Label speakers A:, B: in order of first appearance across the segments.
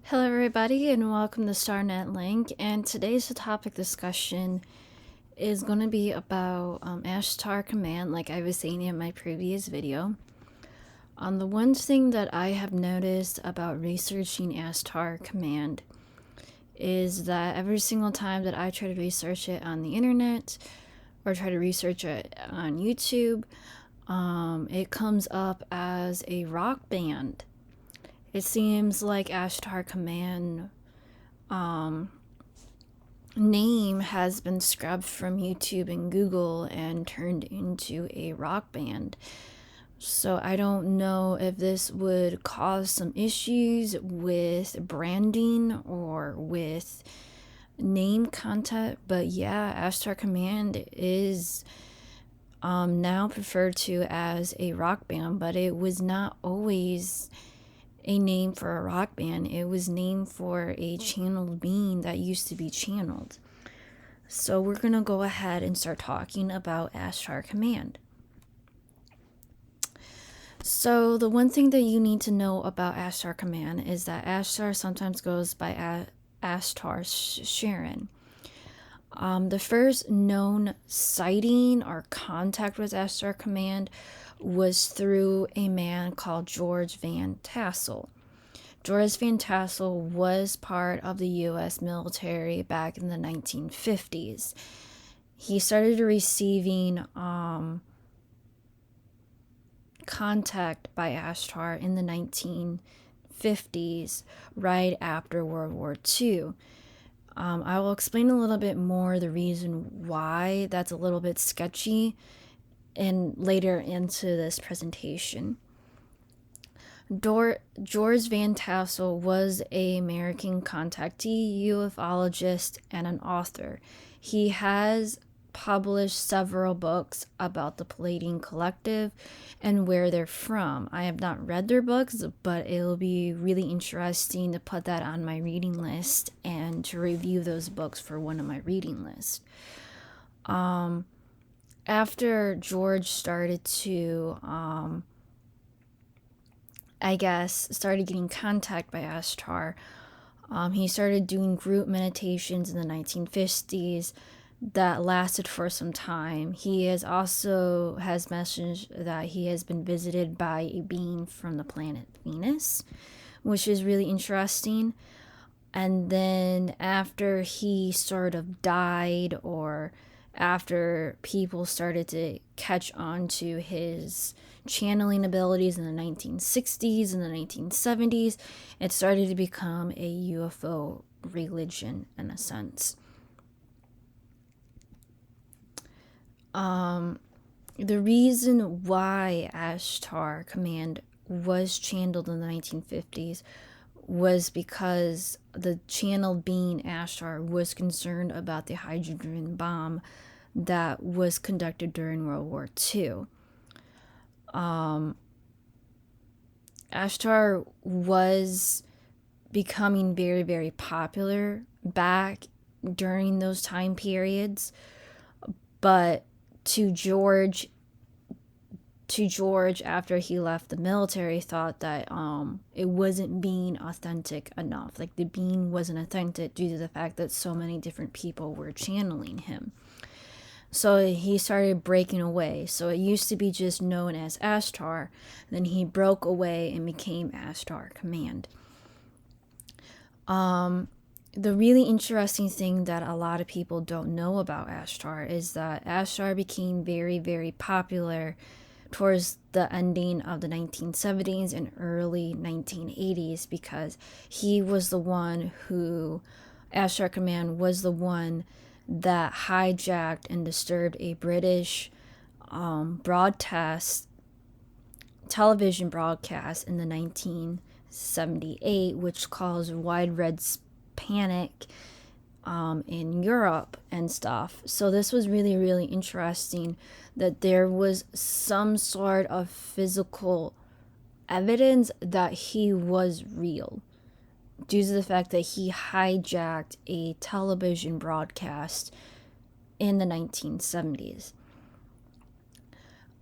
A: Hello everybody and welcome to StarNet Link, and today's topic discussion is going to be about Ashtar Command, like I was saying in my previous video. The one thing that I have noticed about researching Ashtar Command is that every single time that I try to research it on the internet or try to research it on YouTube, it comes up as a rock band. It seems like Ashtar Command name has been scrubbed from YouTube and Google and turned into a rock band. So I don't know if this would cause some issues with branding or with name content, but yeah, Ashtar Command is now referred to as a rock band, but it was not always a name for a rock band. It was named for a channeled being that used to be channeled. So we're gonna go ahead and start talking about Ashtar Command. So the one thing that you need to know about Ashtar Command is that Ashtar sometimes goes by Ashtar Sharon. The first known sighting or contact with Ashtar Command was through a man called George Van Tassel. George Van Tassel was part of the U.S. military back in the 1950s. He started receiving contact by Ashtar in the 1950s, right after World War II. I will explain a little bit more the reason why that's a little bit sketchy and later into this presentation. George Van Tassel was an American contactee, ufologist, and an author. He has published several books about the Palladian Collective and where they're from. I have not read their books, but it'll be really interesting to put that on my reading list and to review those books for one of my reading lists. After George started to started getting contact by Ashtar, he started doing group meditations in the 1950s that lasted for some time. He has messaged that he has been visited by a being from the planet Venus, which is really interesting. And then after he sort of died, or after people started to catch on to his channeling abilities in the 1960s and the 1970s, it started to become a UFO religion in a sense. The reason why Ashtar Command was channeled in the 1950s was because the channeled being Ashtar was concerned about the hydrogen bomb that was conducted during World War II. Ashtar was becoming very, very popular back during those time periods, but to George, after he left the military, thought that it wasn't being authentic enough. Like, the being wasn't authentic due to the fact that so many different people were channeling him. So he started breaking away. So it used to be just known as Ashtar. Then he broke away and became Ashtar Command. The really interesting thing that a lot of people don't know about Ashtar is that Ashtar became very, very popular towards the ending of the 1970s and early 1980s because he was the one who, Ashtar Command was the one that hijacked and disturbed a British television broadcast in the 1978, which caused widespread panic in Europe and stuff. So this was really, really interesting that there was some sort of physical evidence that he was real due to the fact that he hijacked a television broadcast in the 1970s.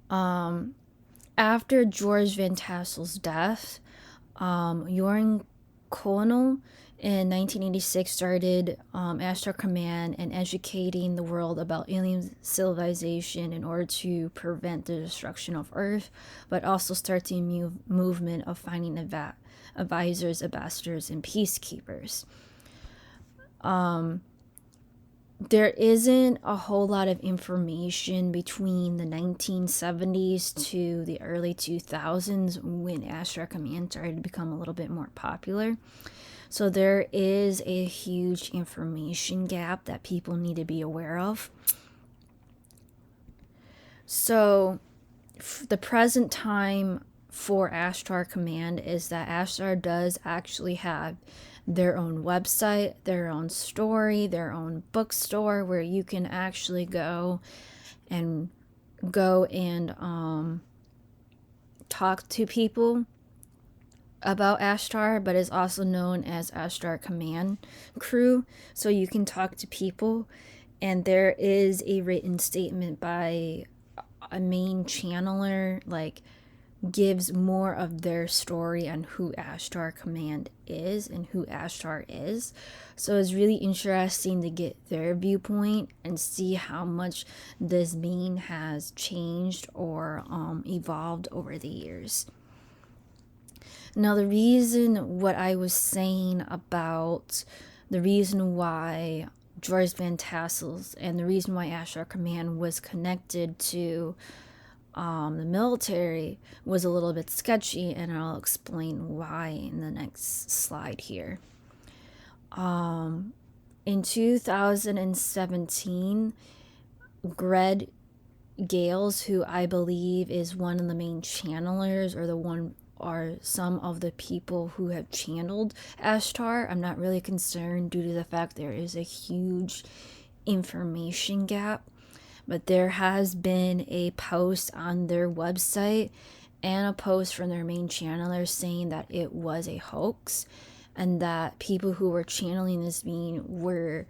A: After George Van Tassel's death, Joran colonel in 1986 started Ashtar Command and educating the world about alien civilization in order to prevent the destruction of Earth, but also start the movement of finding advisors, ambassadors, and peacekeepers. There isn't a whole lot of information between the 1970s to the early 2000s when Ashtar Command started to become a little bit more popular. So there is a huge information gap that people need to be aware of. So the present time for Ashtar Command is that Ashtar does actually have their own website, their own story, their own bookstore where you can actually go and talk to people about Ashtar, but is also known as Ashtar Command Crew. So you can talk to people, and there is a written statement by a main channeler, like, gives more of their story on who Ashtar Command is and who Ashtar is. So it's really interesting to get their viewpoint and see how much this being has changed or evolved over the years. Now, the reason what I was saying about the reason why George Van Tassels and the reason why Ashtar Command was connected to the military was a little bit sketchy, and I'll explain why in the next slide here. In 2017, Greg Gales, who I believe is one of the main channelers or some of the people who have channeled Ashtar, I'm not really concerned due to the fact there is a huge information gap. But there has been a post on their website and a post from their main channeler saying that it was a hoax and that people who were channeling this being were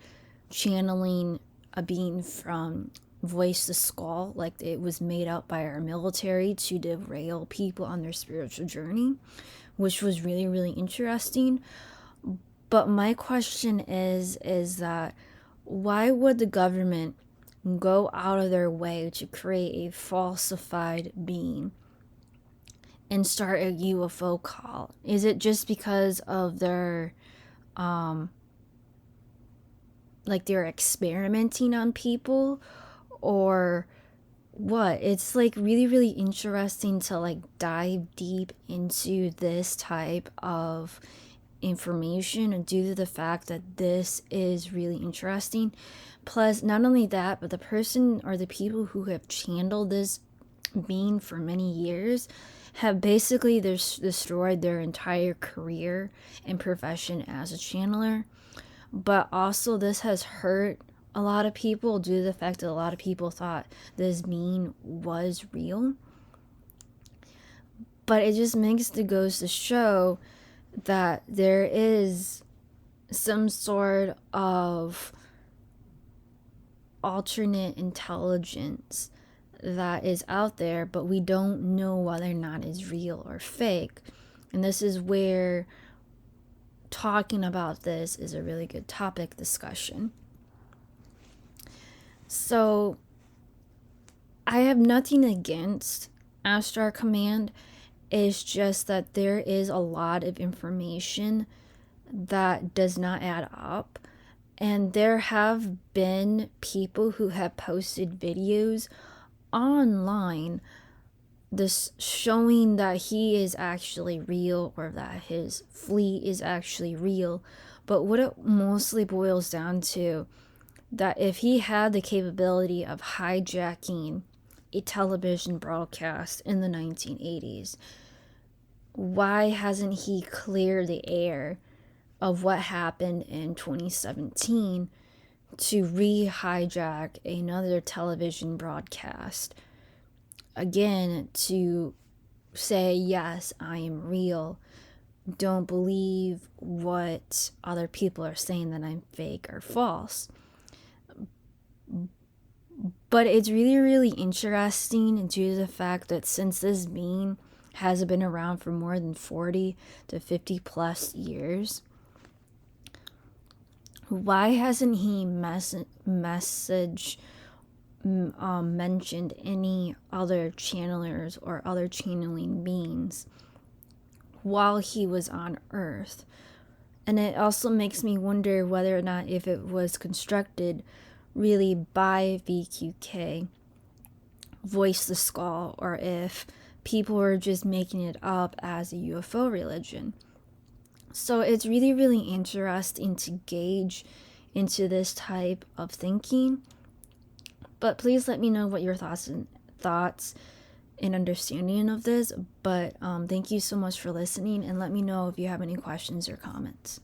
A: channeling a being from Voice to Skull, like it was made up by our military to derail people on their spiritual journey, which was really, really interesting. But my question is that why would the government go out of their way to create a falsified being and start a UFO cult? Is it just because of their they're experimenting on people, or what? It's like really, really interesting to like dive deep into this type of information due to the fact that this is really interesting. Plus, not only that, but the person or the people who have channeled this being for many years have basically destroyed their entire career and profession as a channeler. But also this has hurt a lot of people due to the fact that a lot of people thought this being was real. But it just goes to show that there is some sort of alternate intelligence that is out there, but we don't know whether or not it's real or fake. And this is where talking about this is a really good topic discussion. So I have nothing against Ashtar Command. It's just that there is a lot of information that does not add up. And there have been people who have posted videos online this showing that he is actually real or that his fleet is actually real. But what it mostly boils down to, that if he had the capability of hijacking a television broadcast in the 1980s, why hasn't he cleared the air of what happened in 2017 to re-hijack another television broadcast? Again, to say, yes, I am real. Don't believe what other people are saying that I'm fake or false. But it's really, really interesting due to the fact that since this being has been around for more than 40 to 50 plus years. Why hasn't he mentioned any other channelers or other channeling beings while he was on Earth? And it also makes me wonder whether or not if it was constructed really by VQK, Voice the Skull, or if people were just making it up as a UFO religion. So it's really, really interesting to gauge into this type of thinking. But please let me know what your thoughts and understanding of this. But thank you so much for listening, and let me know if you have any questions or comments.